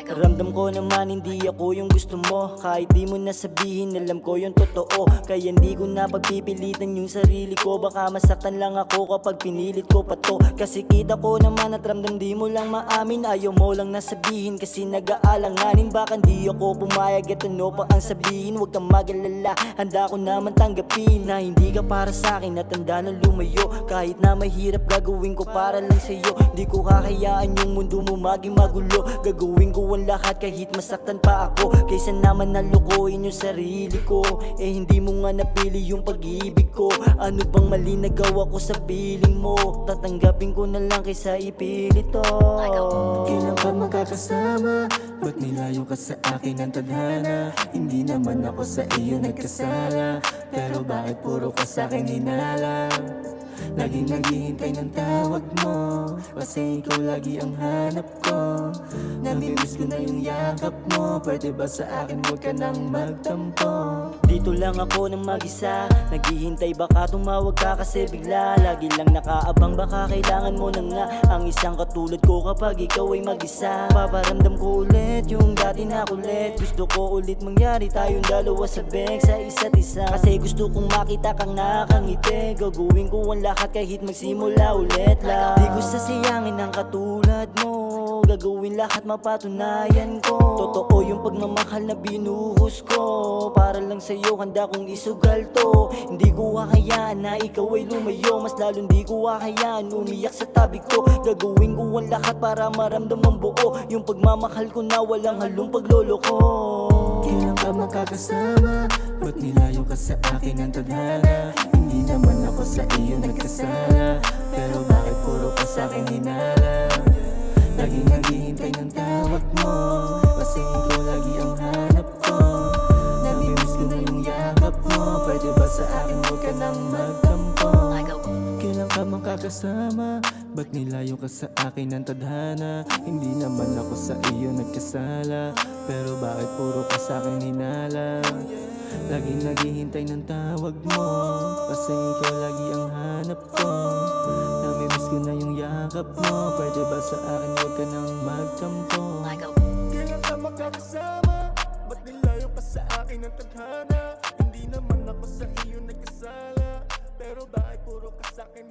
Ramdam ko naman hindi ako yung gusto mo. Kahit di mo nasabihin, alam ko yung totoo. Kaya hindi ko na pagpipilitan yung sarili ko. Baka masaktan lang ako kapag pinilit ko pa to. Kasi kita ko naman at ramdam di mo lang maamin. Ayaw mo lang nasabihin kasi nag-aalanganin. Baka di ako pumayag at ano pa ang sabihin. Huwag kang mag-alala, handa ko naman tanggapin na hindi ka para sa akin at handa na lumayo. Kahit na mahirap gagawin ko para lang sa'yo. Di ko kakayaan yung mundo mo maging magulo. Gagawin ko ang lahat kahit masaktan pa ako. Kaysa naman nalukuhin yung sarili ko. Eh hindi mo nga napili yung pag-ibig ko. Ano bang mali nagawa ko sa piling mo? Tatanggapin ko na lang kaysa ipilit to. Kailan pa magkakasama? Ba't nilayo ka sa akin ang tadhana? Hindi naman ako sa iyo nagkasala. Pero bakit puro ka sa akin hinalang? Laging naghihintay ng tawag mo. Kasi ikaw lagi ang hanap ko. Namimiss ko na yung yakap mo. Pwede ba sa akin huwag ka nang magtampo? Dito lang ako nang mag-isa. Naghihintay baka tumawag ka kasi bigla. Lagi lang nakaabang baka kailangan mo na nga. Ang isang katulad ko kapag ikaw ay mag-isa. Paparamdam ko ulit yung dati na kulit. Gusto ko ulit mangyari tayong dalawa sa beg sa isa't isa. Kasi gusto kong makita kang nakangiti. Gagawin ko ang lahat kahit magsimula ulit lang. Di ko sasayangin ang katulad mo. Gagawin lahat mapatunayan ko. Totoo yung pagmamahal na binuhos ko. Para lang sa'yo handa kong isugal to. Hindi ko kakayaan na ikaw ay lumayo. Mas lalo hindi ko kakayaan umiyak sa tabi ko. Gagawin ko ang lahat para maramdaman buo yung pagmamahal ko na walang halong pagloloko. Kailan ka magkakasama? Ba't nilayo ka sa akin ang tadhana? Hindi naman ako sa iyo nagkasala. Pero bakit puro ka sa akin hinalang? Laging naghihintay ng tawag mo. Kasi ikaw lagi ang hanap ko. Namimiss ko na yung yakap mo. Pwede ba sa akin huwag ka nang magtampo? Kailan ka magkakasama? Ba't nilayo ka sa akin ang tadhana? Hindi naman ako sa iyo nagkasala. Pero bakit puro ka sa akin hinalang? Laging naghihintay ng tawag mo. Kasi ikaw lagi ang hanap ko. Namimiss ko na yung yakap mo. Pwede ba sa akin huwag ka nang magtampo? Kailan ka magkakasama? Ba't nilayo ka sa akin ang tadhana? Hindi naman ako sa iyo nagkasala. Pero bakit puro ka sa akin